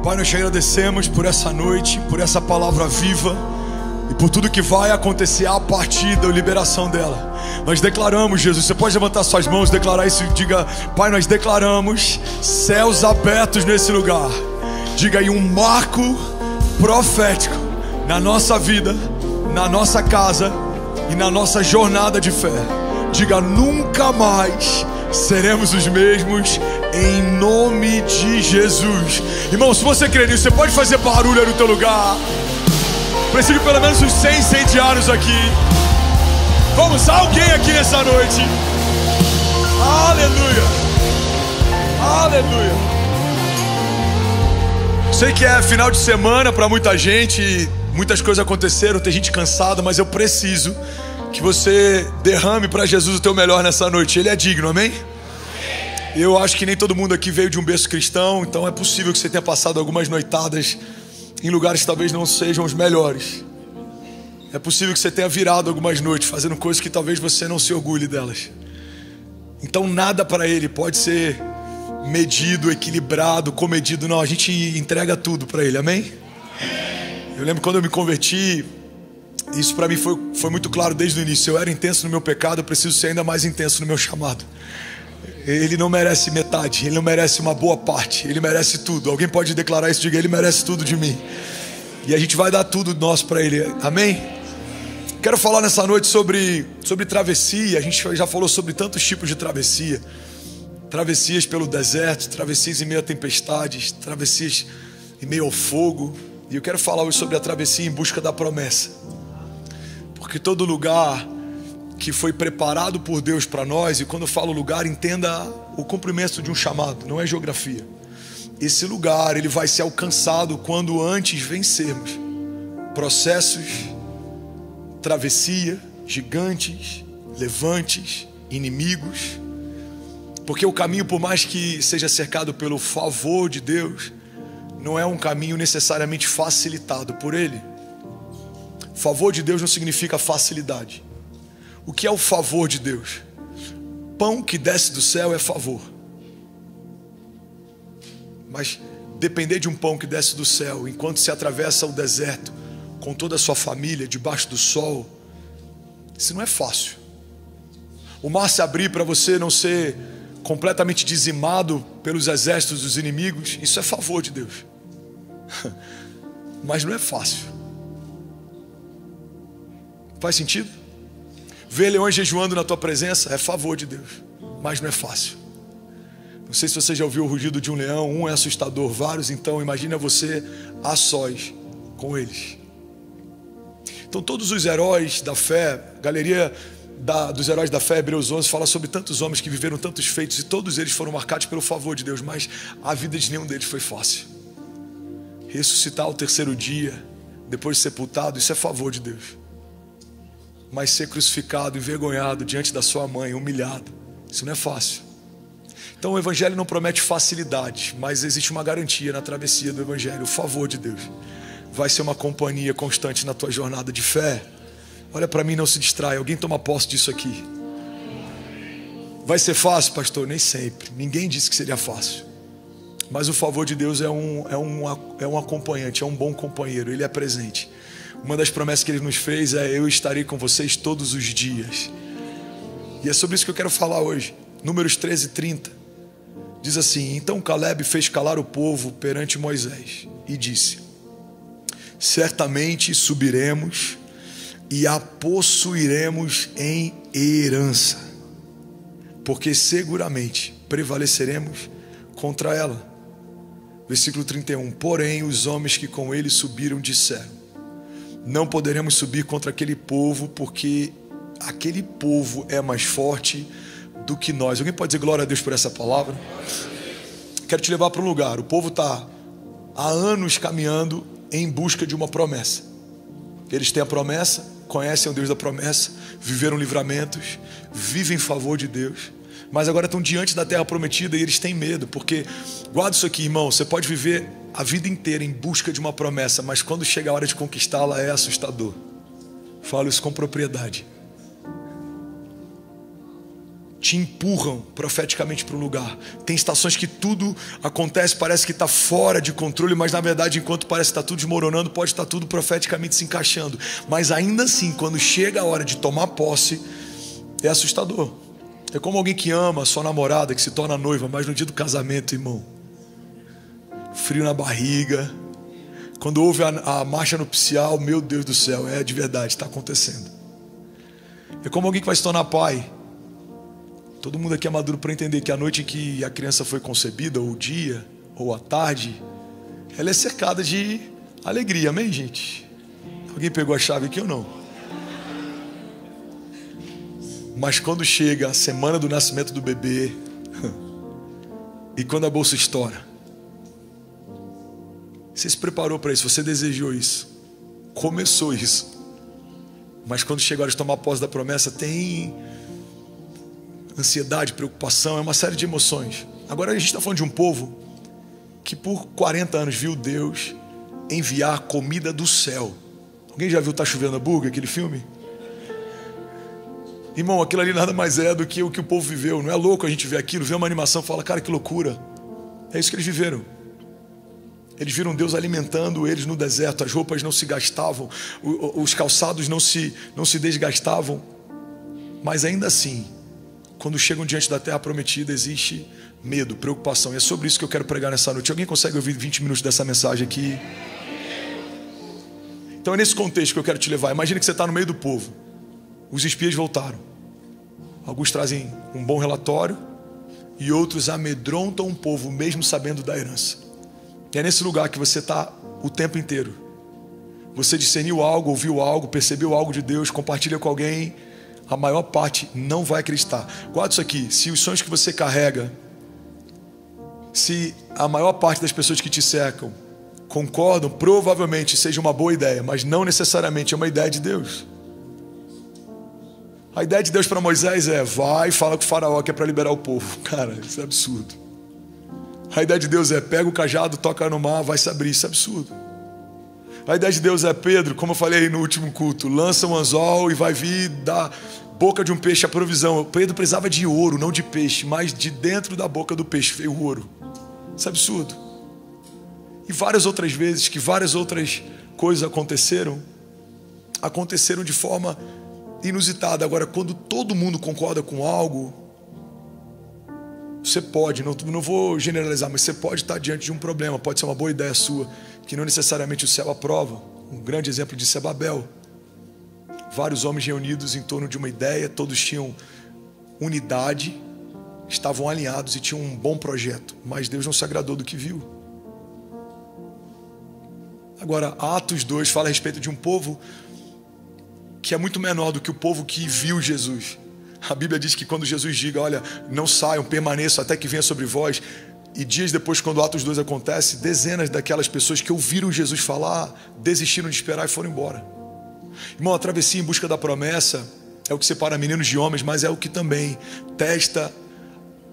Pai, nós te agradecemos por essa noite, por essa palavra viva e por tudo que vai acontecer a partir da liberação dela. Nós declaramos, Jesus, você pode levantar suas mãos, declarar isso e diga: Pai, nós declaramos céus abertos nesse lugar. Diga aí um marco profético na nossa vida, na nossa casa e na nossa jornada de fé. Diga: nunca mais seremos os mesmos, em nome de Jesus. Irmão, se você crê nisso, você pode fazer barulho aí no teu lugar. Preciso de pelo menos uns 100 incendiários aqui. Vamos, alguém aqui nessa noite. Aleluia, aleluia. Sei que é final de semana para muita gente, muitas coisas aconteceram, tem gente cansada, mas eu preciso que você derrame para Jesus o teu melhor nessa noite. Ele é digno, amém? Eu acho que nem todo mundo aqui veio de um berço cristão, então é possível que você tenha passado algumas noitadas em lugares que talvez não sejam os melhores. É possível que você tenha virado algumas noites fazendo coisas que talvez você não se orgulhe delas. Então nada para Ele pode ser medido, equilibrado, comedido. Não, a gente entrega tudo para Ele, amém? Eu lembro quando eu me converti, isso para mim foi muito claro desde o início. Eu era intenso no meu pecado, eu preciso ser ainda mais intenso no meu chamado. Ele não merece metade, Ele não merece uma boa parte, Ele merece tudo. Alguém pode declarar isso? Diga: Ele merece tudo de mim. E a gente vai dar tudo nosso para Ele, amém? Quero falar nessa noite sobre travessia. A gente já falou sobre tantos tipos de travessia. Travessias pelo deserto, travessias em meio a tempestades, travessias em meio ao fogo. E eu quero falar hoje sobre a travessia em busca da promessa. Porque todo lugar que foi preparado por Deus para nós, e quando eu falo lugar, entenda o cumprimento de um chamado, não é geografia. Esse lugar, ele vai ser alcançado quando antes vencermos processos, travessia, gigantes, levantes, inimigos. Porque o caminho, por mais que seja cercado pelo favor de Deus, não é um caminho necessariamente facilitado por Ele. Favor de Deus não significa facilidade. O que é o favor de Deus? Pão que desce do céu é favor. Mas depender de um pão que desce do céu enquanto se atravessa o deserto com toda a sua família, debaixo do sol, isso não é fácil. O mar se abrir para você não ser completamente dizimado pelos exércitos dos inimigos, isso é favor de Deus. Mas não é fácil. Faz sentido? Ver leões jejuando na tua presença é favor de Deus, mas não é fácil. Não sei se você já ouviu o rugido de um leão. Um é assustador, vários, então imagina você a sós com eles. Então todos os heróis da fé, a galeria dos heróis da fé, Hebreus 11, fala sobre tantos homens que viveram tantos feitos, e todos eles foram marcados pelo favor de Deus, mas a vida de nenhum deles foi fácil. Ressuscitar ao terceiro dia, depois de sepultado, isso é favor de Deus. Mas ser crucificado, envergonhado diante da sua mãe, humilhado, isso não é fácil. Então o Evangelho não promete facilidade, mas existe uma garantia na travessia do Evangelho. O favor de Deus vai ser uma companhia constante na tua jornada de fé. Olha para mim, não se distrai. Alguém toma posse disso aqui. Vai ser fácil, pastor? Nem sempre. Ninguém disse que seria fácil. Mas o favor de Deus é um acompanhante, é um bom companheiro. Ele é presente. Uma das promessas que Ele nos fez é: eu estarei com vocês todos os dias. E é sobre isso que eu quero falar hoje. Números 13:30 diz assim: então Caleb fez calar o povo perante Moisés e disse: certamente subiremos e a possuiremos em herança, porque seguramente prevaleceremos contra ela. Versículo 31: porém os homens que com ele subiram disseram: não poderemos subir contra aquele povo, porque aquele povo é mais forte do que nós. Alguém pode dizer glória a Deus por essa palavra? Quero te levar para um lugar. O povo está há anos caminhando em busca de uma promessa. Eles têm a promessa, conhecem o Deus da promessa, viveram livramentos, vivem em favor de Deus, mas agora estão diante da terra prometida e eles têm medo, porque, guarda isso aqui, irmão, você pode viver a vida inteira em busca de uma promessa, mas quando chega a hora de conquistá-la é assustador. Falo isso com propriedade. te empurram profeticamente para um lugar. Tem estações que tudo acontece, parece que está fora de controle, mas na verdade, enquanto parece que está tudo desmoronando, pode estar tudo profeticamente se encaixando. Mas ainda assim, quando chega a hora de tomar posse, é assustador. É como alguém que ama a sua namorada, que se torna noiva, mas no dia do casamento, irmão, frio na barriga. Quando houve a marcha nupcial, meu Deus do céu, é de verdade, está acontecendo. É como alguém que vai se tornar pai. Todo mundo aqui é maduro para entender que a noite em que a criança foi concebida, ou o dia, ou a tarde, ela é cercada de alegria, amém, gente? Alguém pegou a chave aqui ou não? Mas quando chega a semana do nascimento do bebê, e quando a bolsa estoura, você se preparou para isso, você desejou isso, começou isso, mas quando chega a hora de tomar posse da promessa, tem ansiedade, preocupação, é uma série de emoções. Agora a gente está falando de um povo que por 40 anos viu Deus enviar comida do céu. Alguém já viu Tá Chovendo Hambúrguer, aquele filme? Irmão, aquilo ali nada mais é do que o povo viveu. Não é louco a gente ver aquilo, ver uma animação e falar, cara, que loucura. É isso que eles viveram. Eles viram Deus alimentando eles no deserto. As roupas não se gastavam, os calçados não se desgastavam. Mas ainda assim, quando chegam diante da terra prometida, existe medo, preocupação. E é sobre isso que eu quero pregar nessa noite. Alguém consegue ouvir 20 minutos dessa mensagem aqui? Então é nesse contexto que eu quero te levar. Imagina que você está no meio do povo. Os espias voltaram. Alguns trazem um bom relatório e outros amedrontam o povo, mesmo sabendo da herança. E é nesse lugar que você está o tempo inteiro. Você discerniu algo, ouviu algo, percebeu algo de Deus, compartilha com alguém. A maior parte não vai acreditar. Guarda isso aqui. Se os sonhos que você carrega, se a maior parte das pessoas que te cercam concordam, provavelmente seja uma boa ideia, mas não necessariamente é uma ideia de Deus. A ideia de Deus para Moisés é: vai e fala com o faraó que é para liberar o povo. Cara, isso é absurdo. A ideia de Deus é: pega o cajado, toca no mar, vai se abrir. Isso é absurdo. A ideia de Deus é: Pedro, como eu falei no último culto, lança um anzol e vai vir da boca de um peixe a provisão. Pedro precisava de ouro, não de peixe, mas de dentro da boca do peixe veio o ouro. Isso é absurdo. E várias outras vezes que várias outras coisas aconteceram de forma inusitada. Agora, quando todo mundo concorda com algo, você pode, não vou generalizar, mas você pode estar diante de um problema. Pode ser uma boa ideia sua, que não necessariamente o céu aprova. Um grande exemplo disso é Babel. Vários homens reunidos em torno de uma ideia, todos tinham unidade, estavam alinhados e tinham um bom projeto, mas Deus não se agradou do que viu. Agora, Atos 2 fala a respeito de um povo que é muito menor do que o povo que viu Jesus. A Bíblia diz que quando Jesus diga: olha, não saiam, permaneçam até que venha sobre vós, e dias depois, quando Atos 2 acontece, dezenas daquelas pessoas que ouviram Jesus falar desistiram de esperar e foram embora. Irmão, a travessia em busca da promessa é o que separa meninos de homens, mas é o que também testa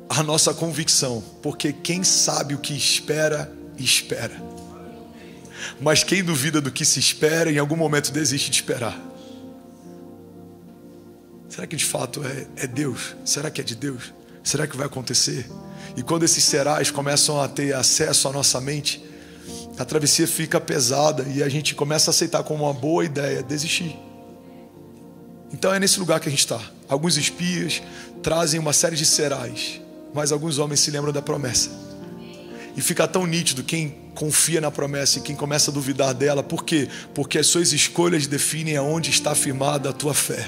a nossa convicção, porque quem sabe o que espera, espera. Mas quem duvida do que se espera, em algum momento desiste de esperar. Será que de fato é Deus? Será que é de Deus? Será que vai acontecer? E quando esses serás começam a ter acesso à nossa mente, a travessia fica pesada e a gente começa a aceitar como uma boa ideia desistir. Então é nesse lugar que a gente está. Alguns espias trazem uma série de serás, mas alguns homens se lembram da promessa. E fica tão nítido quem confia na promessa e quem começa a duvidar dela. Por quê? Porque as suas escolhas definem aonde está firmada a tua fé.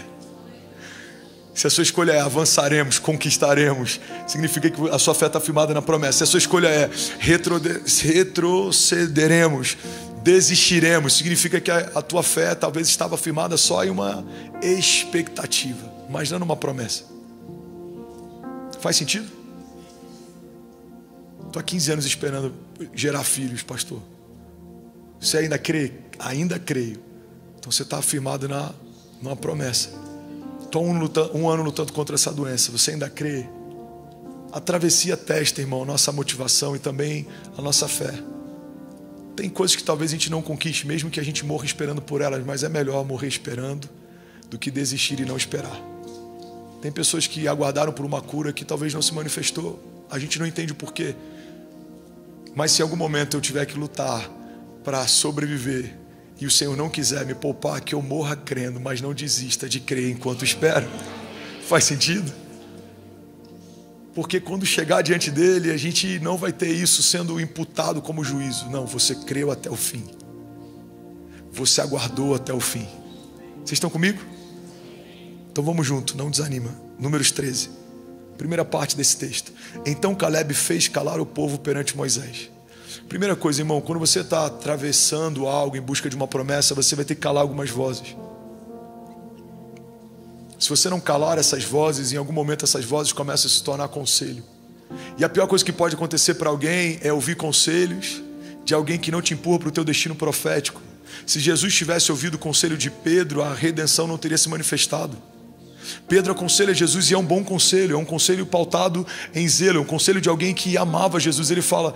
Se a sua escolha é avançaremos, conquistaremos, significa que a sua fé está firmada na promessa. Se a sua escolha é retrocederemos, desistiremos, significa que a tua fé talvez estava firmada só em uma expectativa, mas não numa promessa. Faz sentido? Estou há 15 anos esperando gerar filhos, pastor. Você ainda crê? Ainda creio. Então você está firmado numa promessa. Estou um ano lutando contra essa doença. Você ainda crê? A travessia testa, irmão, a nossa motivação e também a nossa fé. Tem coisas que talvez a gente não conquiste, mesmo que a gente morra esperando por elas, mas é melhor morrer esperando do que desistir e não esperar. Tem pessoas que aguardaram por uma cura que talvez não se manifestou. A gente não entende o porquê. Mas se em algum momento eu tiver que lutar para sobreviver e o Senhor não quiser me poupar, que eu morra crendo, mas não desista de crer enquanto espero. Faz sentido? Porque quando chegar diante dele, a gente não vai ter isso sendo imputado como juízo. Não, você creu até o fim. Você aguardou até o fim. Vocês estão comigo? Então vamos junto, não desanima. Números 13. Primeira parte desse texto. Então Caleb fez calar o povo perante Moisés. Primeira coisa, irmão, quando você está atravessando algo em busca de uma promessa, você vai ter que calar algumas vozes. Se você não calar essas vozes, em algum momento essas vozes começam a se tornar conselho. E a pior coisa que pode acontecer para alguém é ouvir conselhos de alguém que não te empurra para o teu destino profético. Se Jesus tivesse ouvido o conselho de Pedro, a redenção não teria se manifestado. Pedro aconselha Jesus e é um bom conselho, é um conselho pautado em zelo, é um conselho de alguém que amava Jesus. Ele fala: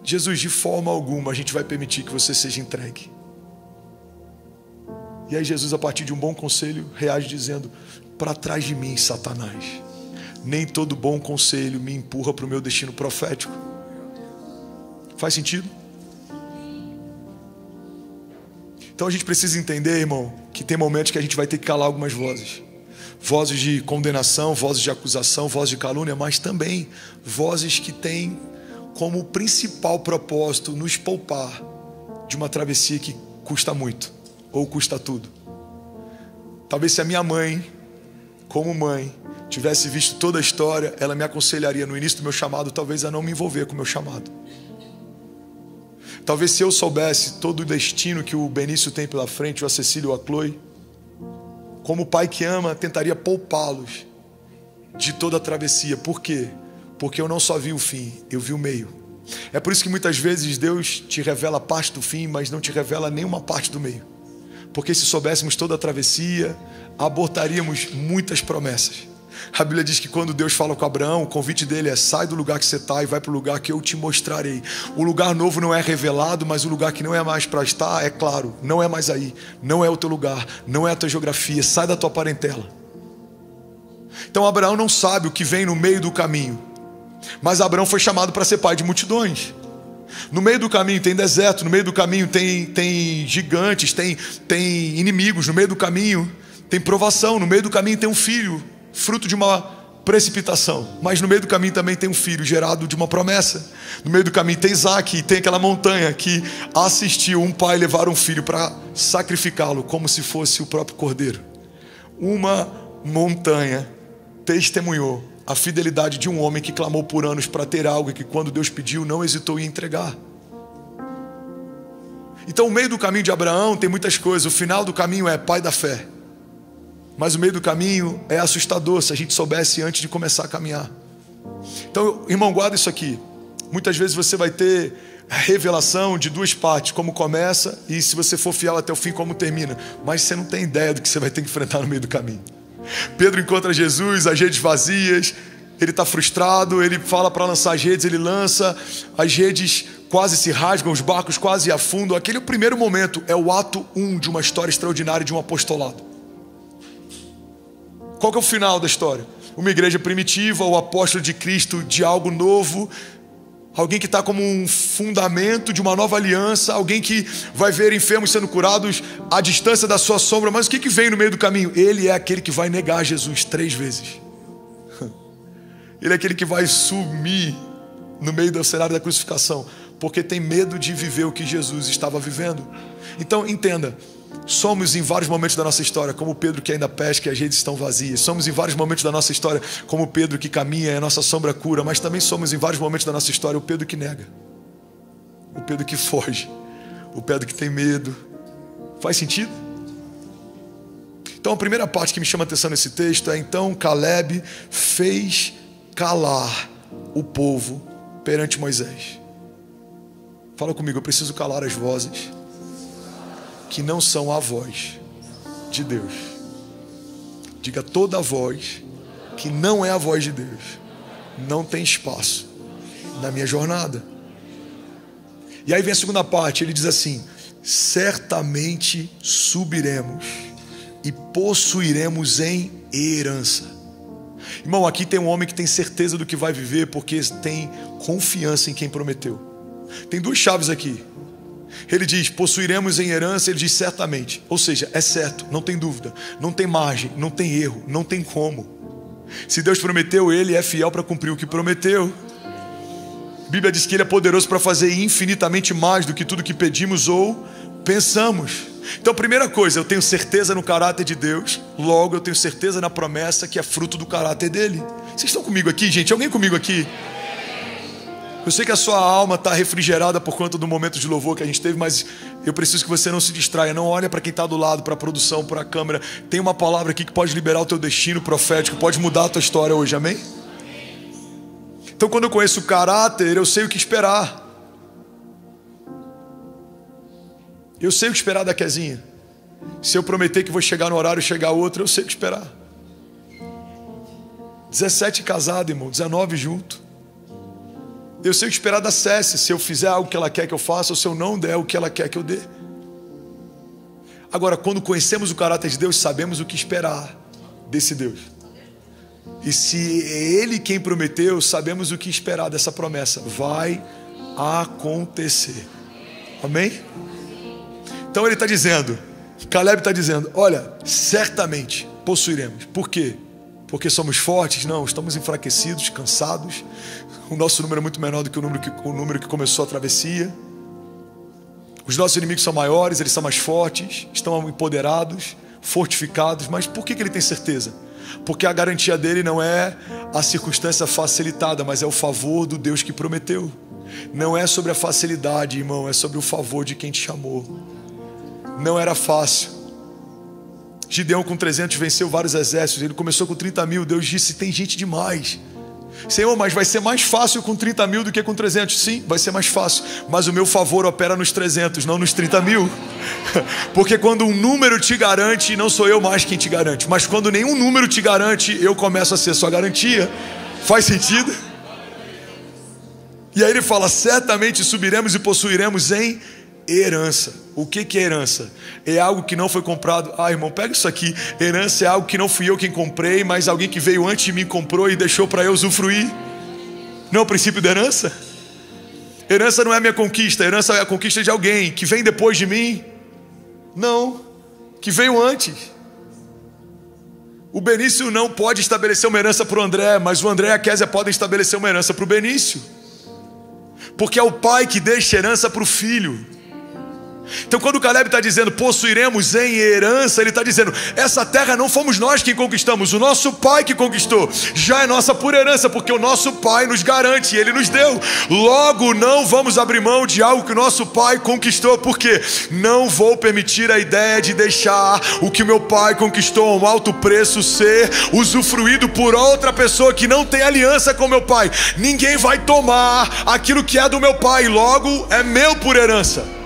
Jesus, de forma alguma a gente vai permitir que você seja entregue. E aí Jesus, a partir de um bom conselho, reage dizendo: para trás de mim, Satanás. Nem todo bom conselho me empurra para o meu destino profético. Faz sentido? Então a gente precisa entender, irmão, que tem momentos que a gente vai ter que calar algumas vozes. Vozes de condenação, vozes de acusação, vozes de calúnia, mas também vozes que têm como principal propósito nos poupar de uma travessia que custa muito ou custa tudo. Talvez se a minha mãe, como mãe, tivesse visto toda a história, ela me aconselharia no início do meu chamado, talvez a não me envolver com o meu chamado. Talvez se eu soubesse todo o destino que o Benício tem pela frente, ou a Cecília ou a Chloe, como pai que ama, tentaria poupá-los de toda a travessia. Por quê? Porque eu não só vi o fim, eu vi o meio. É por isso que muitas vezes Deus te revela a parte do fim, mas não te revela nenhuma parte do meio. Porque se soubéssemos toda a travessia, abortaríamos muitas promessas. A Bíblia diz que quando Deus fala com Abraão, o convite dele é: sai do lugar que você está e vai para o lugar que eu te mostrarei. O lugar novo não é revelado, mas o lugar que não é mais para estar, é claro, não é mais aí, não é o teu lugar, não é a tua geografia, sai da tua parentela. Então Abraão não sabe o que vem no meio do caminho, mas Abraão foi chamado para ser pai de multidões. No meio do caminho tem deserto, no meio do caminho tem gigantes, tem inimigos, no meio do caminho tem provação, no meio do caminho tem um filho, fruto de uma precipitação, mas no meio do caminho também tem um filho gerado de uma promessa. No meio do caminho tem Isaac, tem aquela montanha que assistiu um pai levar um filho para sacrificá-lo como se fosse o próprio cordeiro. Uma montanha testemunhou a fidelidade de um homem que clamou por anos para ter algo e que quando Deus pediu não hesitou em entregar. Então o meio do caminho de Abraão tem muitas coisas. O final do caminho é pai da fé, mas o meio do caminho é assustador se a gente soubesse antes de começar a caminhar. Então, irmão, guarda isso aqui. Muitas vezes você vai ter a revelação de duas partes: como começa e, se você for fiel até o fim, como termina. Mas você não tem ideia do que você vai ter que enfrentar no meio do caminho. Pedro encontra Jesus, as redes vazias, ele está frustrado, ele fala para lançar as redes, ele lança, as redes quase se rasgam, os barcos quase afundam. Aquele é o primeiro momento, é o ato 1 de uma história extraordinária de um apostolado. Qual que é o final da história? Uma igreja primitiva, o apóstolo de Cristo de algo novo, alguém que está como um fundamento de uma nova aliança, alguém que vai ver enfermos sendo curados à distância da sua sombra. Mas o que vem no meio do caminho? Ele é aquele que vai negar Jesus 3 vezes. Ele é aquele que vai sumir no meio do cenário da crucificação, porque tem medo de viver o que Jesus estava vivendo. Então entenda, somos em vários momentos da nossa história como Pedro que ainda pesca e as redes estão vazias. Somos em vários momentos da nossa história como Pedro que caminha e a nossa sombra cura. Mas também somos em vários momentos da nossa história o Pedro que nega, o Pedro que foge, o Pedro que tem medo. Faz sentido? Então a primeira parte que me chama a atenção nesse texto é: então Caleb fez calar o povo perante Moisés. Fala comigo: eu preciso calar as vozes que não são a voz de Deus. Diga: toda voz que não é a voz de Deus não tem espaço na minha jornada. E aí vem a segunda parte, ele diz assim: certamente subiremos e possuiremos em herança. Irmão, aqui tem um homem que tem certeza do que vai viver porque tem confiança em quem prometeu. Tem duas chaves aqui. Ele diz, possuiremos em herança, ele diz certamente. Ou seja, é certo, não tem dúvida, não tem margem, não tem erro, não tem como. Se Deus prometeu, Ele é fiel para cumprir o que prometeu. A Bíblia diz que Ele é poderoso para fazer infinitamente mais do que tudo que pedimos ou pensamos. Então, primeira coisa, eu tenho certeza no caráter de Deus. Logo, eu tenho certeza na promessa que é fruto do caráter dele. Vocês estão comigo aqui, gente? Alguém comigo aqui? Eu sei que a sua alma está refrigerada por conta do momento de louvor que a gente teve, mas eu preciso que você não se distraia. Não olha para quem está do lado, para a produção, para a câmera. Tem uma palavra aqui que pode liberar o teu destino profético, pode mudar a tua história hoje, amém? Então, quando eu conheço o caráter, eu sei o que esperar. Eu sei o que esperar da Kezinha. Se eu prometer que vou chegar no horário e chegar outro, eu sei o que esperar. 17 casado, irmão, 19 junto. Eu sei o que esperar da Cécia, se eu fizer algo que ela quer que eu faça, ou se eu não der o que ela quer que eu dê. Agora, quando conhecemos o caráter de Deus, sabemos o que esperar desse Deus. E se é Ele quem prometeu, sabemos o que esperar dessa promessa. Vai acontecer. Amém? Então ele está dizendo, Caleb está dizendo, olha, certamente possuiremos. Por quê? Porque somos fortes? Não, estamos enfraquecidos, cansados. O nosso número é muito menor do que o número que começou a travessia. Os nossos inimigos são maiores, eles são mais fortes, estão empoderados, fortificados. Mas por que ele tem certeza? Porque a garantia dele não é a circunstância facilitada, mas é o favor do Deus que prometeu. Não é sobre a facilidade, irmão, é sobre o favor de quem te chamou. Não era fácil. Gideão com 300 venceu vários exércitos. Ele começou com 30 mil. Deus disse, tem gente demais. Senhor, mas vai ser mais fácil com 30 mil do que com 300. Sim, vai ser mais fácil. Mas o meu favor opera nos 300, não nos 30 mil. Porque quando um número te garante, não sou eu mais quem te garante. Mas quando nenhum número te garante, eu começo a ser sua garantia. Faz sentido? E aí ele fala, certamente subiremos e possuiremos em herança. O que é herança? É algo que não foi comprado. Ah, irmão, pega isso aqui. Herança é algo que não fui eu quem comprei, mas alguém que veio antes de mim comprou e deixou para eu usufruir. Não é o princípio da herança? Herança não é minha conquista. Herança é a conquista de alguém que vem depois de mim. Não, que veio antes. O Benício não pode estabelecer uma herança para o André, mas o André e a Kézia podem estabelecer uma herança para o Benício. Porque é o pai que deixa herança para o filho. Então quando o Caleb está dizendo possuiremos em herança, ele está dizendo, essa terra não fomos nós quem conquistamos, o nosso pai que conquistou, já é nossa por herança, porque o nosso pai nos garante, ele nos deu. Logo não vamos abrir mão de algo que o nosso pai conquistou, porque não vou permitir a ideia de deixar o que o meu pai conquistou a um alto preço ser usufruído por outra pessoa que não tem aliança com meu pai. Ninguém vai tomar aquilo que é do meu pai, logo é meu por herança.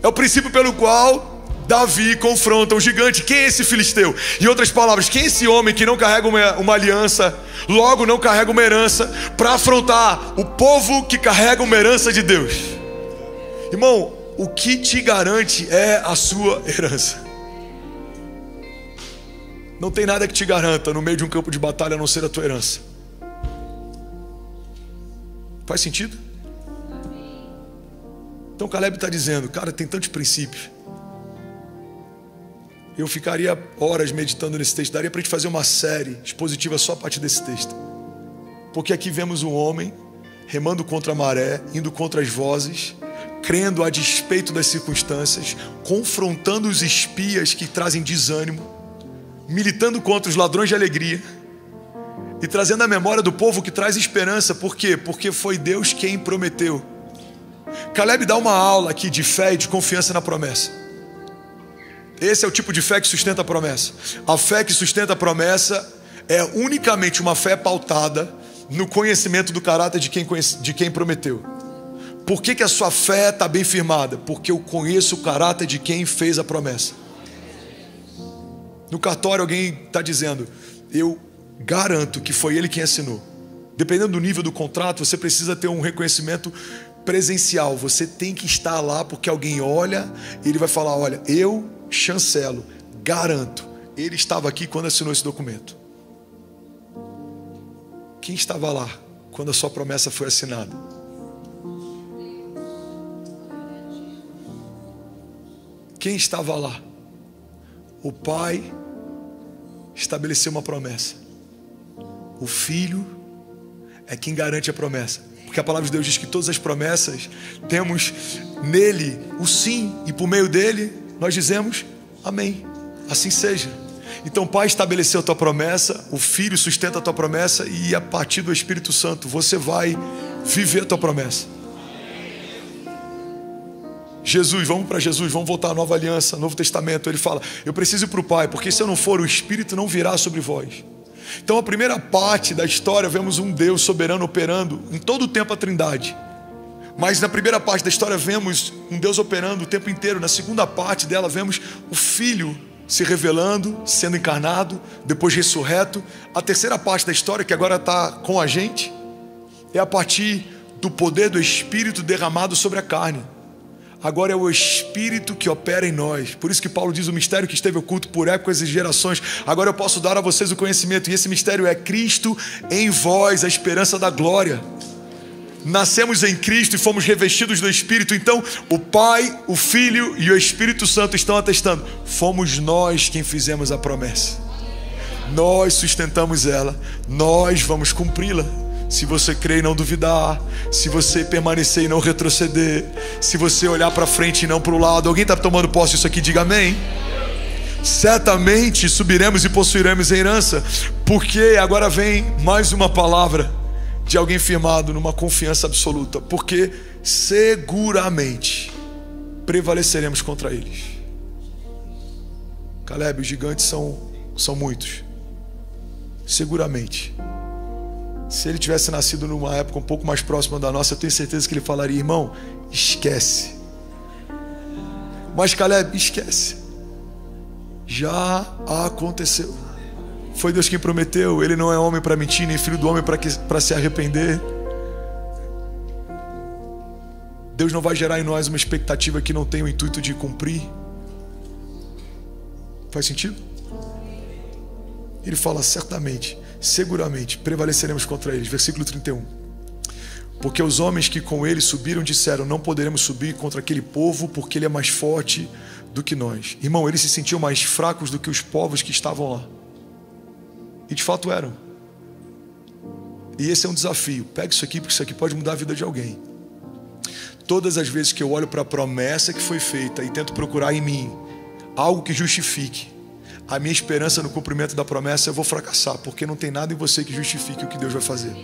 É o princípio pelo qual Davi confronta o gigante. Quem é esse filisteu? Em outras palavras, quem é esse homem que não carrega uma aliança, logo não carrega uma herança, para afrontar o povo que carrega uma herança de Deus? Irmão, o que te garante é a sua herança. Não tem nada que te garanta no meio de um campo de batalha a não ser a tua herança. Faz sentido? Então Caleb está dizendo, cara, tem tantos princípios. Eu ficaria horas meditando nesse texto. Daria para a gente fazer uma série expositiva só a partir desse texto. Porque aqui vemos um homem remando contra a maré, indo contra as vozes, crendo a despeito das circunstâncias, confrontando os espias que trazem desânimo, militando contra os ladrões de alegria e trazendo a memória do povo que traz esperança. Por quê? Porque foi Deus quem prometeu. Caleb dá uma aula aqui de fé e de confiança na promessa. Esse é o tipo de fé que sustenta a promessa. A fé que sustenta a promessa é unicamente uma fé pautada no conhecimento do caráter de quem prometeu. Por que a sua fé está bem firmada? Porque eu conheço o caráter de quem fez a promessa. No cartório alguém está dizendo, eu garanto que foi ele quem assinou. Dependendo do nível do contrato, você precisa ter um reconhecimento presencial. Você tem que estar lá, porque alguém olha e ele vai falar, olha, eu chancelo, garanto, ele estava aqui quando assinou esse documento. Quem estava lá quando a sua promessa foi assinada? Quem estava lá? O Pai estabeleceu uma promessa. O Filho é quem garante a promessa. Porque a palavra de Deus diz que todas as promessas temos nele o sim, e por meio dele nós dizemos amém. Assim seja. Então o Pai estabeleceu a tua promessa, o Filho sustenta a tua promessa, e a partir do Espírito Santo você vai viver a tua promessa. Jesus, vamos para Jesus, vamos voltar à nova aliança, Novo Testamento. Ele fala, eu preciso ir para o Pai, porque se eu não for, o Espírito não virá sobre vós. Então a primeira parte da história, vemos um Deus soberano operando em todo o tempo a Trindade. Mas na primeira parte da história vemos um Deus operando o tempo inteiro. Na segunda parte dela vemos o Filho se revelando, sendo encarnado, depois ressurreto. A terceira parte da história, que agora está com a gente, é a partir do poder do Espírito derramado sobre a carne. Agora é o Espírito que opera em nós. Por isso que Paulo diz, o mistério que esteve oculto por épocas e gerações, agora eu posso dar a vocês o conhecimento. E esse mistério é Cristo em vós, a esperança da glória. Nascemos em Cristo e fomos revestidos do Espírito. Então o Pai, o Filho e o Espírito Santo estão atestando, fomos nós quem fizemos a promessa. Nós sustentamos ela, nós vamos cumpri-la. Se você crer e não duvidar, se você permanecer e não retroceder, se você olhar para frente e não para o lado. Alguém está tomando posse disso aqui? Diga amém. Certamente subiremos e possuiremos a herança. Porque agora vem mais uma palavra de alguém firmado numa confiança absoluta. Porque seguramente prevaleceremos contra eles. Caleb, os gigantes são muitos. Seguramente. Se ele tivesse nascido numa época um pouco mais próxima da nossa, eu tenho certeza que ele falaria, irmão, esquece. Mas Caleb, esquece. Já aconteceu. Foi Deus quem prometeu. Ele não é homem para mentir, nem filho do homem para se arrepender. Deus não vai gerar em nós uma expectativa que não tem o intuito de cumprir. Faz sentido? Ele fala, certamente, seguramente prevaleceremos contra eles. Versículo 31. Porque os homens que com ele subiram disseram, não poderemos subir contra aquele povo, porque ele é mais forte do que nós. Irmão, eles se sentiam mais fracos do que os povos que estavam lá. E de fato eram. E esse é um desafio. Pega isso aqui, porque isso aqui pode mudar a vida de alguém. Todas as vezes que eu olho para a promessa que foi feita e tento procurar em mim algo que justifique a minha esperança no cumprimento da promessa, eu vou fracassar, porque não tem nada em você que justifique o que Deus vai fazer.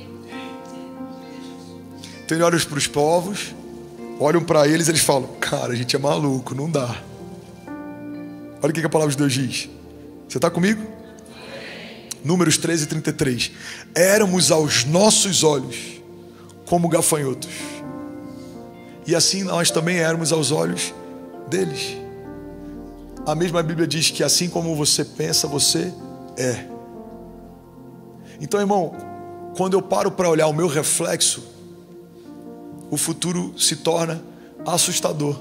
Então ele olha para os povos, olham para eles e eles falam, cara, a gente é maluco, não dá. Olha o que a palavra de Deus diz. Você está comigo? Números 13, 33. Éramos aos nossos olhos como gafanhotos, e assim nós também éramos aos olhos deles. A mesma Bíblia diz que assim como você pensa, você é. Então, irmão, quando eu paro para olhar o meu reflexo, o futuro se torna assustador.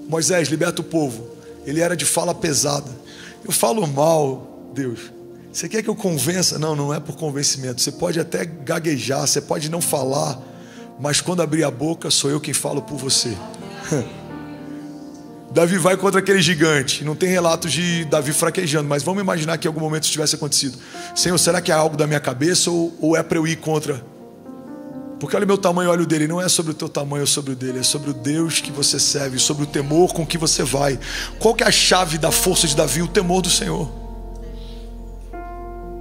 Moisés, liberta o povo. Ele era de fala pesada. Eu falo mal, Deus. Você quer que eu convença? Não, não é por convencimento. Você pode até gaguejar, você pode não falar, mas quando abrir a boca, sou eu quem falo por você. Davi vai contra aquele gigante. Não tem relatos de Davi fraquejando, mas vamos imaginar que em algum momento isso tivesse acontecido. Senhor, será que é algo da minha cabeça ou é para eu ir contra? Porque olha o meu tamanho, olha o dele. Não é sobre o teu tamanho ou sobre o dele, é sobre o Deus que você serve, sobre o temor com que você vai. Qual que é a chave da força de Davi? O temor do Senhor.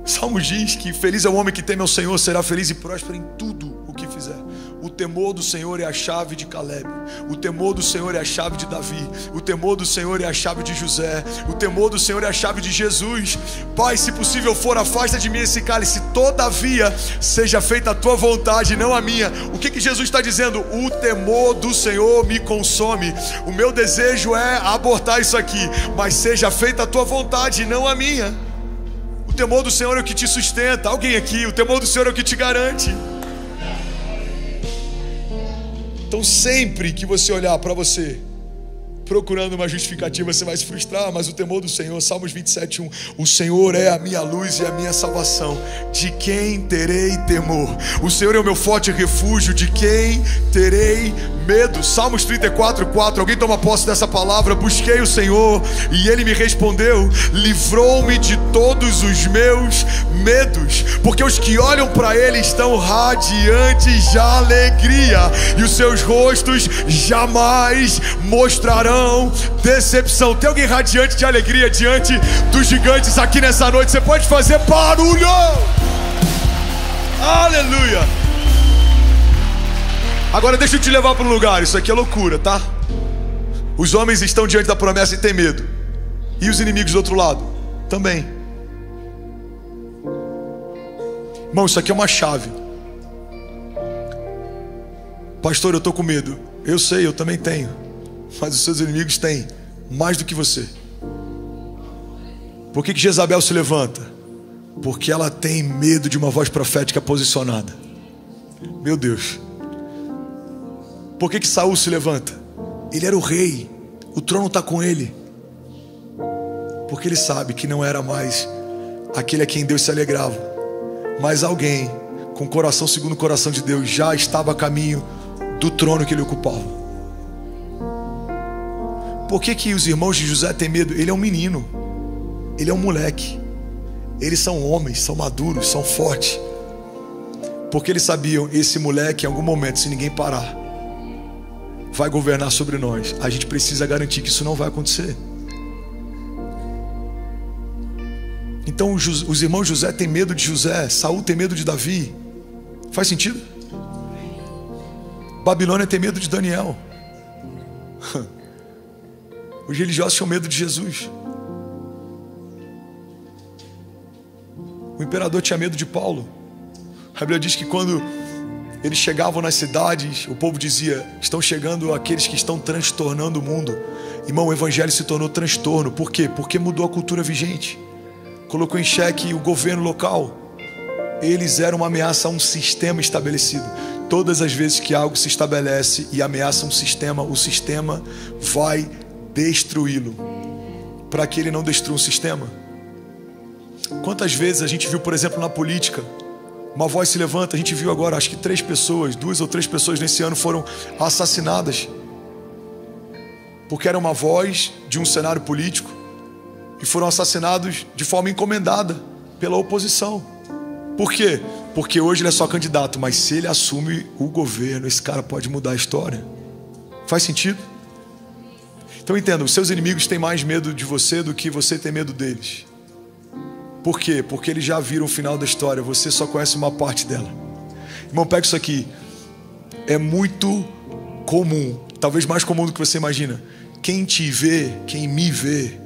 Salmo diz que feliz é o homem que teme ao Senhor, será feliz e próspero em tudo o que fizer. O temor do Senhor é a chave de Caleb. O temor do Senhor é a chave de Davi. O temor do Senhor é a chave de José. O temor do Senhor é a chave de Jesus. Pai, se possível for, afasta de mim esse cálice. Todavia, seja feita a tua vontade, não a minha. O que Jesus está dizendo? O temor do Senhor me consome. O meu desejo é abortar isso aqui, mas seja feita a tua vontade, não a minha. O temor do Senhor é o que te sustenta. Alguém aqui, o temor do Senhor é o que te garante. Então sempre que você olhar para você, procurando uma justificativa, você vai se frustrar. Mas o temor do Senhor, Salmos 27:1, o Senhor é a minha luz e a minha salvação, de quem terei temor? O Senhor é o meu forte refúgio, de quem terei medo? Salmos 34:4, alguém toma posse dessa palavra. Busquei o Senhor e Ele me respondeu, livrou-me de todos os meus medos, porque os que olham para Ele estão radiantes de alegria, e os seus rostos jamais mostrarão decepção. Tem alguém radiante de alegria diante dos gigantes aqui nessa noite? Você pode fazer barulho. Aleluia. Agora deixa eu te levar para um lugar. Isso aqui é loucura, tá? Os homens estão diante da promessa e têm medo, e os inimigos do outro lado também. Irmão, isso aqui é uma chave. Pastor, eu estou com medo. Eu sei, eu também tenho. Mas os seus inimigos têm mais do que você. Por que Jezabel se levanta? Porque ela tem medo de uma voz profética posicionada. Meu Deus. Por que Saul se levanta? Ele era o rei, o trono está com ele. Porque ele sabe que não era mais aquele a quem Deus se alegrava, mas alguém com coração segundo o coração de Deus já estava a caminho do trono que ele ocupava. Por que os irmãos de José têm medo? Ele é um menino, ele é um moleque. Eles são homens, são maduros, são fortes. Porque eles sabiam, esse moleque em algum momento, se ninguém parar, vai governar sobre nós. A gente precisa garantir que isso não vai acontecer. Então os irmãos de José têm medo de José, Saul tem medo de Davi. Faz sentido? Babilônia tem medo de Daniel. Os religiosos tinham medo de Jesus. O imperador tinha medo de Paulo. A Bíblia diz que quando eles chegavam nas cidades, o povo dizia, estão chegando aqueles que estão transtornando o mundo. Irmão, o evangelho se tornou transtorno. Por quê? Porque mudou a cultura vigente. Colocou em xeque o governo local. Eles eram uma ameaça a um sistema estabelecido. Todas as vezes que algo se estabelece e ameaça um sistema, o sistema vai destruí-lo, para que ele não destrua o sistema. Quantas vezes a gente viu, por exemplo, na política, uma voz se levanta. A gente viu agora, acho que 2 ou 3 pessoas nesse ano foram assassinadas, porque era uma voz de um cenário político, e foram assassinados de forma encomendada pela oposição. Por quê? Porque hoje ele é só candidato, mas se ele assume o governo, esse cara pode mudar a história. Faz sentido? Então entenda, os seus inimigos têm mais medo de você do que você tem medo deles. Por quê? Porque eles já viram o final da história, você só conhece uma parte dela. Irmão, pega isso aqui. É muito comum, talvez mais comum do que você imagina. Quem te vê, quem me vê,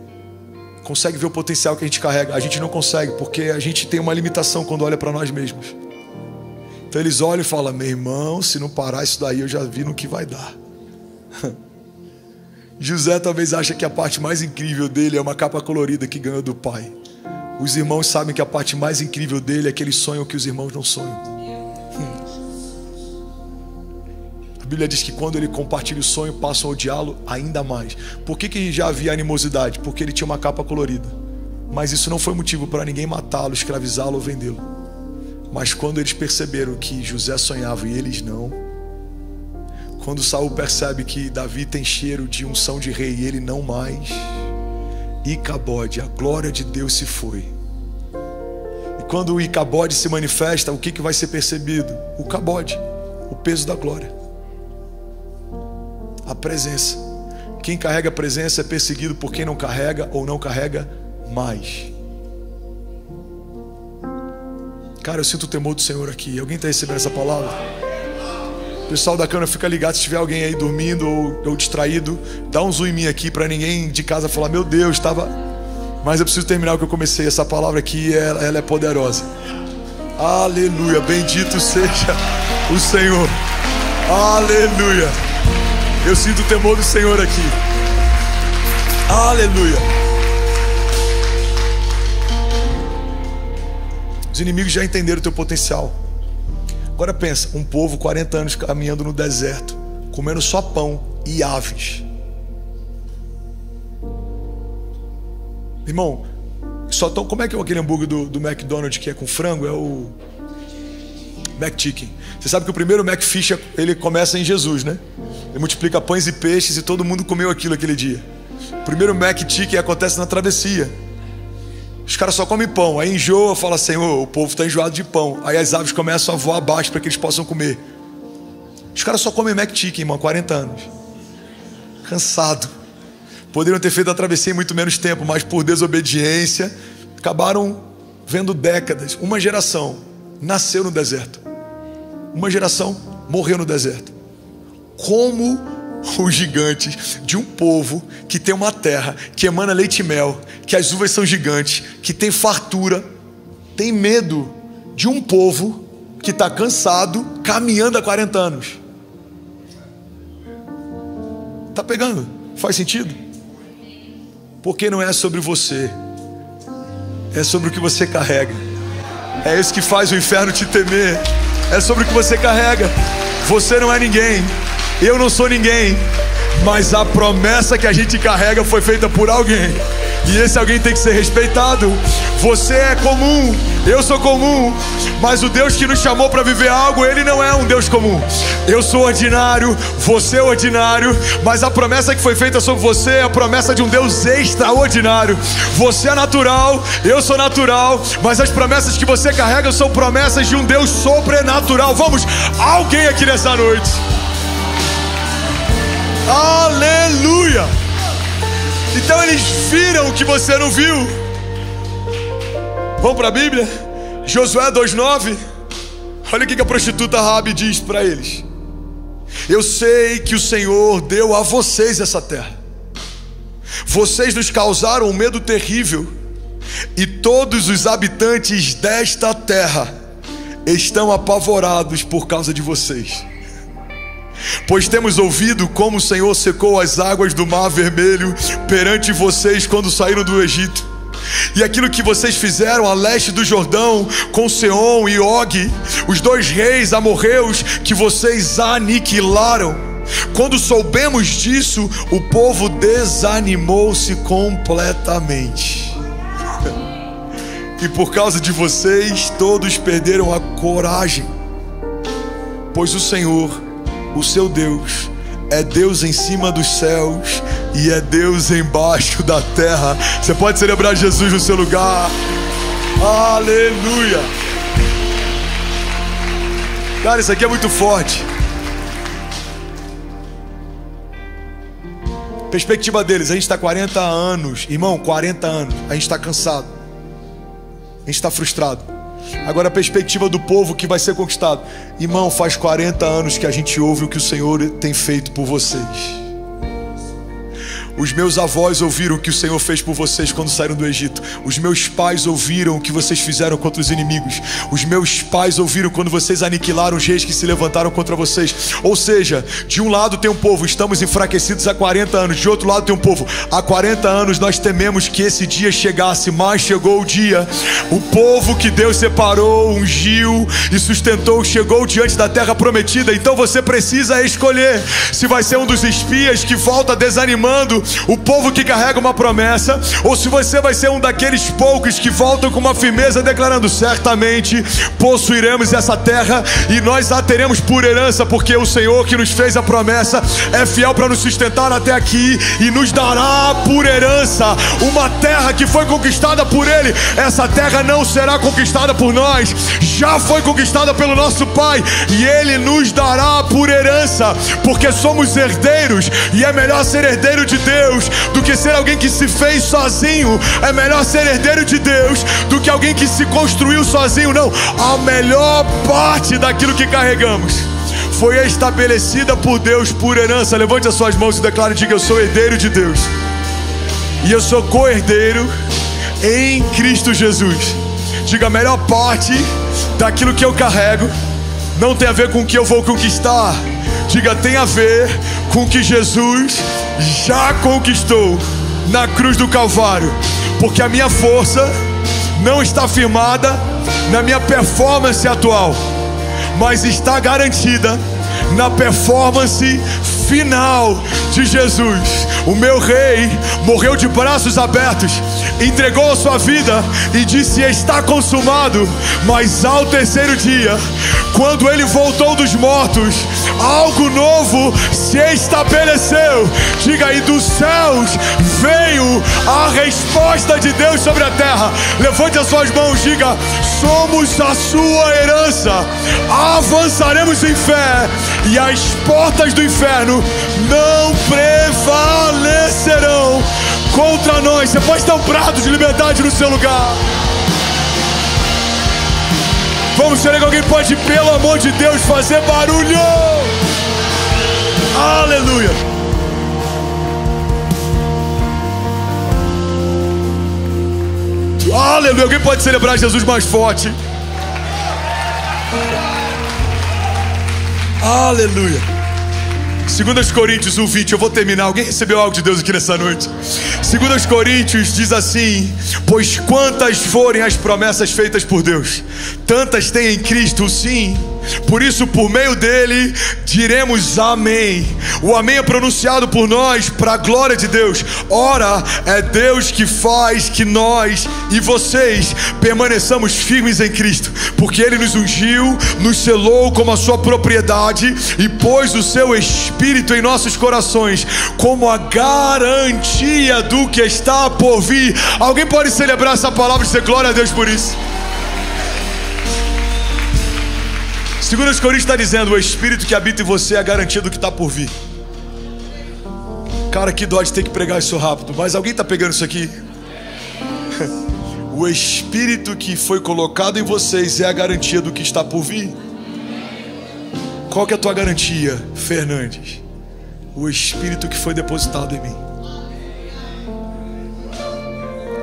consegue ver o potencial que a gente carrega. A gente não consegue, porque a gente tem uma limitação quando olha para nós mesmos. Então eles olham e falam, meu irmão, se não parar isso daí, eu já vi no que vai dar. José talvez ache que a parte mais incrível dele é uma capa colorida que ganhou do pai. Os irmãos sabem que a parte mais incrível dele é aquele sonho que os irmãos não sonham. A Bíblia diz que quando ele compartilha o sonho, passam a odiá-lo ainda mais. Por que já havia animosidade? Porque ele tinha uma capa colorida. Mas isso não foi motivo para ninguém matá-lo, escravizá-lo ou vendê-lo. Mas quando eles perceberam que José sonhava e eles não, quando Saul percebe que Davi tem cheiro de unção de rei e ele não mais, Icabode, a glória de Deus se foi. E quando o Icabode se manifesta, o que vai ser percebido? O cabode, o peso da glória, a presença. Quem carrega a presença é perseguido por quem não carrega ou não carrega mais. Cara, eu sinto o temor do Senhor aqui. Alguém está recebendo essa palavra? O pessoal da câmera, fica ligado. Se tiver alguém aí dormindo ou distraído, dá um zoom em mim aqui, para ninguém de casa falar, meu Deus, estava... Mas eu preciso terminar o que eu comecei. Essa palavra aqui, ela é poderosa. Aleluia, bendito seja o Senhor. Aleluia. Eu sinto o temor do Senhor aqui. Aleluia. Os inimigos já entenderam o teu potencial. Agora pensa, um povo 40 anos caminhando no deserto, comendo só pão e aves. Irmão, como é que é aquele hambúrguer do McDonald's que é com frango? É o McChicken. Você sabe que o primeiro McFish, ele começa em Jesus, né? Ele multiplica pães e peixes e todo mundo comeu aquilo aquele dia. O primeiro McChicken acontece na travessia. Os caras só comem pão, aí enjoa, fala: Senhor, o povo está enjoado de pão. Aí as aves começam a voar abaixo para que eles possam comer. Os caras só comem McChicken, irmão, há 40 anos. Cansado. Poderiam ter feito a travessia em muito menos tempo, mas por desobediência acabaram vendo décadas. Uma geração nasceu no deserto, uma geração morreu no deserto. Como os gigantes de um povo que tem uma terra que emana leite e mel, que as uvas são gigantes, que tem fartura, tem medo de um povo que está cansado, caminhando há 40 anos. Tá pegando? Faz sentido? Porque não é sobre você, é sobre o que você carrega. É isso que faz o inferno te temer. É sobre o que você carrega. Você não é ninguém, eu não sou ninguém, mas a promessa que a gente carrega foi feita por alguém, e esse alguém tem que ser respeitado. Você é comum, eu sou comum, mas o Deus que nos chamou para viver algo, Ele não é um Deus comum. Eu sou ordinário, você é ordinário, mas a promessa que foi feita sobre você é a promessa de um Deus extraordinário. Você é natural, eu sou natural, mas as promessas que você carrega são promessas de um Deus sobrenatural. Vamos, alguém aqui nessa noite. Aleluia! Então eles viram o que você não viu. Vamos para a Bíblia? Josué 2:9. Olha o que a prostituta Raabe diz para eles: eu sei que o Senhor deu a vocês essa terra. Vocês nos causaram um medo terrível, e todos os habitantes desta terra estão apavorados por causa de vocês. Pois temos ouvido como o Senhor secou as águas do Mar Vermelho perante vocês quando saíram do Egito, e aquilo que vocês fizeram a leste do Jordão com Seom e Og, os dois reis amorreus que vocês aniquilaram. Quando soubemos disso, o povo desanimou-se completamente. E por causa de vocês, todos perderam a coragem. Pois o Senhor, o seu Deus, é Deus em cima dos céus e é Deus embaixo da terra. Você pode celebrar Jesus no seu lugar. Aleluia. Cara, isso aqui é muito forte. Perspectiva deles: a gente está 40 anos, irmão, 40 anos, a gente está cansado, a gente está frustrado. Agora a perspectiva do povo que vai ser conquistado: irmão, faz 40 anos que a gente ouve o que o Senhor tem feito por vocês. Os meus avós ouviram o que o Senhor fez por vocês quando saíram do Egito. Os meus pais ouviram o que vocês fizeram contra os inimigos. Os meus pais ouviram quando vocês aniquilaram os reis que se levantaram contra vocês. Ou seja, de um lado tem um povo: estamos enfraquecidos há 40 anos. De outro lado tem um povo: há 40 anos nós tememos que esse dia chegasse, mas chegou o dia. O povo que Deus separou, ungiu e sustentou, chegou diante da terra prometida. Então você precisa escolher se vai ser um dos espias que volta desanimando o povo que carrega uma promessa, ou se você vai ser um daqueles poucos que voltam com uma firmeza declarando: certamente possuiremos essa terra e nós a teremos por herança, porque o Senhor que nos fez a promessa é fiel para nos sustentar até aqui e nos dará por herança uma terra que foi conquistada por Ele. Essa terra não será conquistada por nós, já foi conquistada pelo nosso Pai, e Ele nos dará por herança, porque somos herdeiros, e é melhor ser herdeiro de Deus do que ser alguém que se fez sozinho. É melhor ser herdeiro de Deus do que alguém que se construiu sozinho. Não, a melhor parte daquilo que carregamos foi estabelecida por Deus por herança. Levante as suas mãos e declare: diga: eu sou herdeiro de Deus e eu sou co-herdeiro em Cristo Jesus. Diga: a melhor parte daquilo que eu carrego não tem a ver com o que eu vou conquistar. Diga: tem a ver com o que Jesus já conquistou na cruz do Calvário. Porque a minha força não está firmada na minha performance atual, mas está garantida na performance final de Jesus. O meu rei morreu de braços abertos, entregou a sua vida e disse: está consumado. Mas ao terceiro dia, quando ele voltou dos mortos, algo novo se estabeleceu. Diga aí: dos céus veio a resposta de Deus sobre a terra. Levante as suas mãos, diga: somos a sua herança, avançaremos em fé e as portas do inferno não prevalecerão contra nós. Você pode dar um brado de liberdade no seu lugar. Vamos, será que alguém pode, pelo amor de Deus, fazer barulho? Aleluia. Aleluia. Alguém pode celebrar Jesus mais forte? Aleluia. 2 Coríntios 1:20. Eu vou terminar. Alguém recebeu algo de Deus aqui nessa noite? 2 Coríntios diz assim: pois quantas forem as promessas feitas por Deus, tantas tem em Cristo o sim. Por isso, por meio dele, diremos amém. O amém é pronunciado por nós para a glória de Deus. Ora, é Deus que faz que nós e vocês permaneçamos firmes em Cristo, porque ele nos ungiu, nos selou como a sua propriedade e pôs o seu Espírito em nossos corações como a garantia do que está por vir. Alguém pode celebrar essa palavra e dizer glória a Deus por isso? 2 Coríntios está dizendo: o Espírito que habita em você é a garantia do que está por vir. Cara, que dó de ter que pregar isso rápido, mas alguém está pegando isso aqui? O Espírito que foi colocado em vocês é a garantia do que está por vir. Qual que é a tua garantia, Fernandes? O Espírito que foi depositado em mim.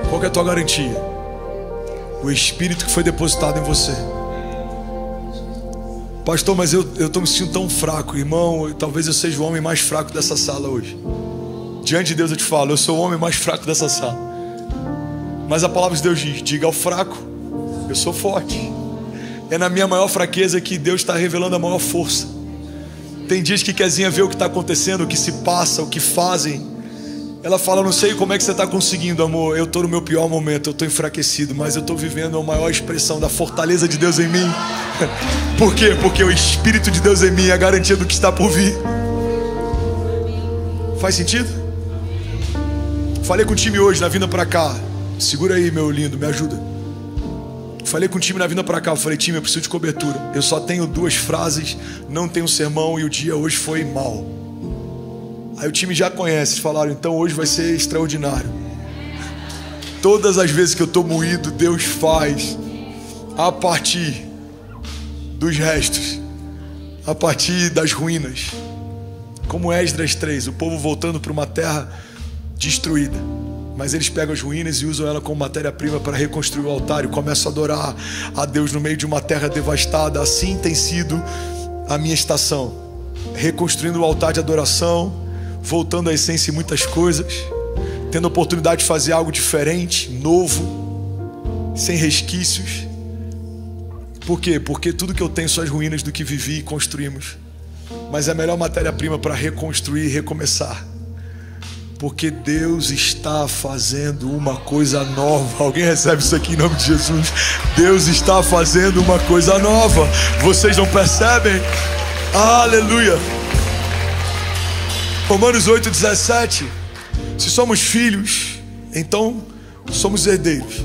Qual que é a tua garantia? O Espírito que foi depositado em você. Pastor, mas eu estou me sentindo tão fraco. Irmão, talvez eu seja o homem mais fraco dessa sala hoje. Diante de Deus eu te falo, eu sou o homem mais fraco dessa sala. Mas a palavra de Deus diz: diga ao fraco, eu sou forte. É na minha maior fraqueza que Deus está revelando a maior força. Tem dias que Kezinha vê o que está acontecendo, o que se passa, o que fazem. Ela fala: não sei como é que você está conseguindo, amor. Eu estou no meu pior momento, eu estou enfraquecido, mas eu estou vivendo a maior expressão da fortaleza de Deus em mim. Por quê? Porque o Espírito de Deus em mim é a garantia do que está por vir. Faz sentido? Falei com o time hoje na vinda para cá. Segura aí, meu lindo, me ajuda. Falei com o time na vinda para cá. Eu falei: time, eu preciso de cobertura. Eu só tenho 2 frases, não tenho sermão e o dia hoje foi mal. Aí o time já conhece, falaram: então hoje vai ser extraordinário. Todas as vezes que eu estou moído, Deus faz a partir dos restos, a partir das ruínas. Como Esdras 3, o povo voltando para uma terra destruída, mas eles pegam as ruínas e usam ela como matéria-prima para reconstruir o altar e começam a adorar a Deus no meio de uma terra devastada. Assim tem sido a minha estação, reconstruindo o altar de adoração, voltando à essência em muitas coisas, tendo a oportunidade de fazer algo diferente, novo, sem resquícios. Por quê? Porque tudo que eu tenho são as ruínas do que vivi e construímos. Mas é a melhor matéria-prima para reconstruir e recomeçar. Porque Deus está fazendo uma coisa nova. Alguém recebe isso aqui em nome de Jesus? Deus está fazendo uma coisa nova. Vocês não percebem? Aleluia. Romanos 8:17. Se somos filhos, então somos herdeiros.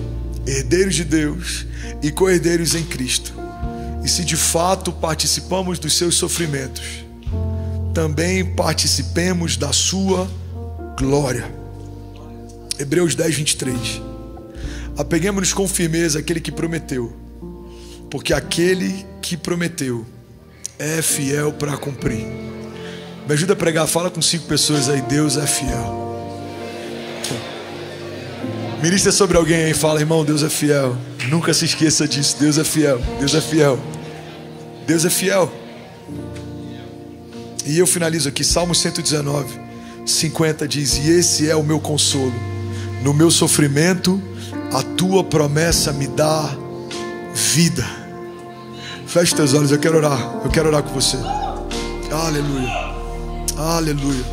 Herdeiros de Deus e co-herdeiros em Cristo. E se de fato participamos dos seus sofrimentos, também participemos da sua glória. Hebreus 10:23. Apeguemos-nos com firmeza àquele que prometeu, porque aquele que prometeu é fiel para cumprir. Me ajuda a pregar, fala com 5 pessoas aí: Deus é fiel. Ministra sobre alguém aí, fala: irmão, Deus é fiel. Nunca se esqueça disso, Deus é fiel. Deus é fiel. Deus é fiel. E eu finalizo aqui, Salmo 119:50 diz: e esse é o meu consolo, no meu sofrimento a tua promessa me dá vida. Feche teus olhos, eu quero orar com você. Aleluia. Aleluia.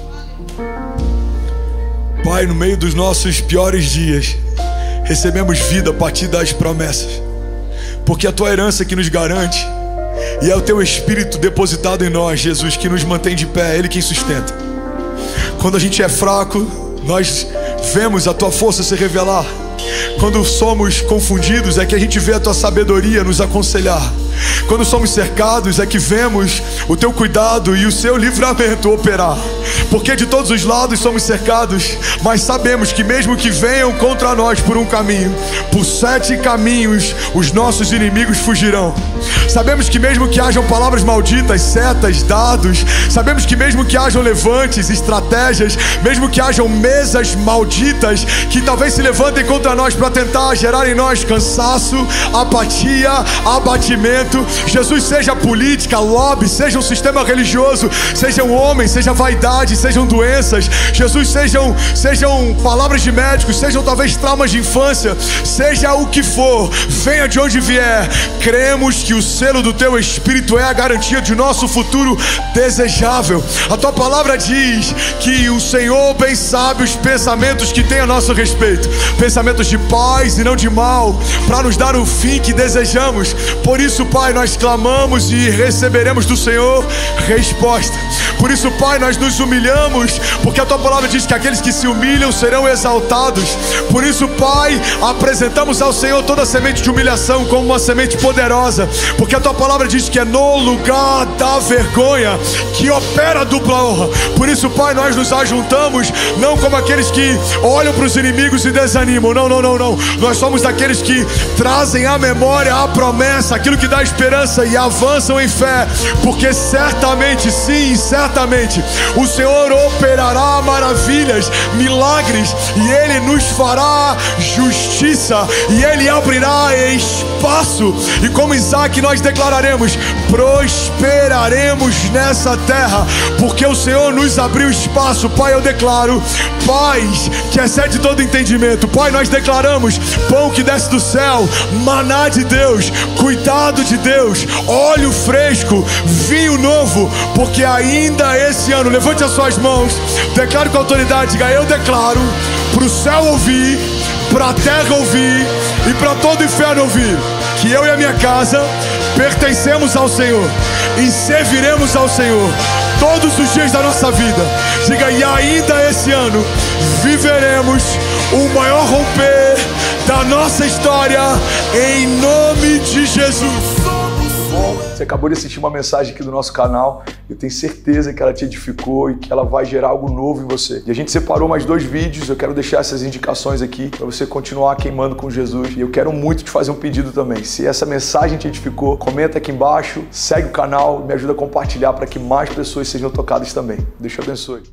Pai, no meio dos nossos piores dias, recebemos vida a partir das promessas, porque é a tua herança que nos garante, e é o teu Espírito depositado em nós, Jesus, que nos mantém de pé, é Ele quem sustenta. Quando a gente é fraco, nós vemos a tua força se revelar. Quando somos confundidos, é que a gente vê a tua sabedoria nos aconselhar. Quando somos cercados, é que vemos o teu cuidado e o seu livramento operar. Porque de todos os lados somos cercados, mas sabemos que mesmo que venham contra nós por um caminho, por 7 caminhos os nossos inimigos fugirão. Sabemos que mesmo que hajam palavras malditas, setas, dados, sabemos que mesmo que hajam levantes, estratégias, mesmo que hajam mesas malditas que talvez se levantem contra nós para tentar gerar em nós cansaço, apatia, abatimento, Jesus, seja política, lobby, seja um sistema religioso, sejam homens, seja vaidade, sejam doenças, Jesus, sejam palavras de médicos, sejam talvez traumas de infância, seja o que for, venha de onde vier, cremos que o selo do teu Espírito é a garantia de nosso futuro desejável. A tua palavra diz que o Senhor bem sabe os pensamentos que tem a nosso respeito, pensamentos de paz e não de mal, para nos dar o fim que desejamos. Por isso, Pai, nós clamamos e receberemos do Senhor resposta. Por isso, Pai, nós nos humilhamos, porque a tua palavra diz que aqueles que se humilham serão exaltados. Por isso, Pai, apresentamos ao Senhor toda semente de humilhação como uma semente poderosa, porque a tua palavra diz que é no lugar da vergonha que opera a dupla honra. Por isso, Pai, nós nos ajuntamos não como aqueles que olham para os inimigos e desanimam, não. Nós somos daqueles que trazem à memória a promessa, aquilo que dá esperança, e avançam em fé, porque certamente, sim, certamente o Senhor operará maravilhas, milagres, e Ele nos fará justiça, e Ele abrirá espaço, e como Isaac nós declararemos: prosperaremos nessa terra, porque o Senhor nos abriu espaço. Pai, eu declaro paz que excede todo entendimento. Pai, nós declaramos pão que desce do céu, maná de Deus, cuidado de Deus, óleo fresco, vinho novo, porque ainda esse ano, levante as suas mãos, declaro com autoridade, diga: eu declaro para o céu ouvir, para a terra ouvir e para todo o inferno ouvir, que eu e a minha casa pertencemos ao Senhor e serviremos ao Senhor todos os dias da nossa vida. Diga: e ainda esse ano viveremos o maior romper da nossa história, em nome de Jesus. Bom, você acabou de assistir uma mensagem aqui do nosso canal. Eu tenho certeza que ela te edificou e que ela vai gerar algo novo em você. E a gente separou mais 2 vídeos. Eu quero deixar essas indicações aqui para você continuar queimando com Jesus. E eu quero muito te fazer um pedido também. Se essa mensagem te edificou, comenta aqui embaixo, segue o canal e me ajuda a compartilhar para que mais pessoas sejam tocadas também. Deus te abençoe.